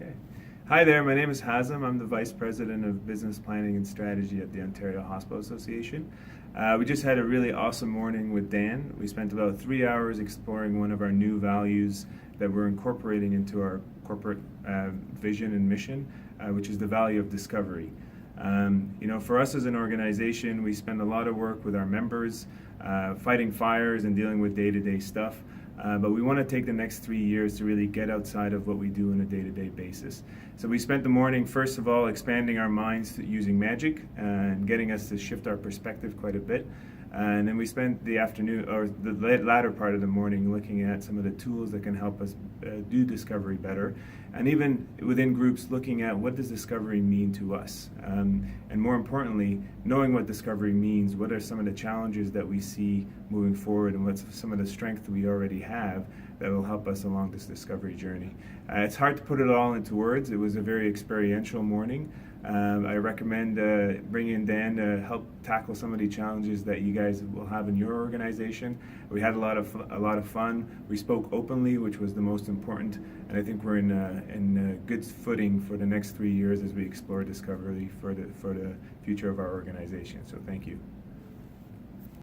Okay. Hi there, my name is Hazim. I'm the Vice President of Business Planning and Strategy at the Ontario Hospital Association. We just had a really awesome morning with Dan. We spent about 3 hours exploring one of our new values that we're incorporating into our corporate vision and mission, which is the value of discovery. For us as an organization, we spend a lot of work with our members, fighting fires and dealing with day-to-day stuff. But we want to take the next 3 years to really get outside of what we do on a day-to-day basis. So we spent the morning, first of all, expanding our minds using magic and getting us to shift our perspective quite a bit. And then we spent the afternoon, or the latter part of the morning, looking at some of the tools that can help us do discovery better. And even within groups, looking at what does discovery mean to us? And more importantly, knowing what discovery means, what are some of the challenges that we see moving forward, and what's some of the strengths we already have that will help us along this discovery journey. It's hard to put it all into words. It was a very experiential morning. I recommend bringing Dan to help tackle some of the challenges that you guys will have in your organization. We had a lot of fun. We spoke openly, which was the most important, and I think we're in good footing for the next 3 years as we explore discovery for the future of our organization. So thank you.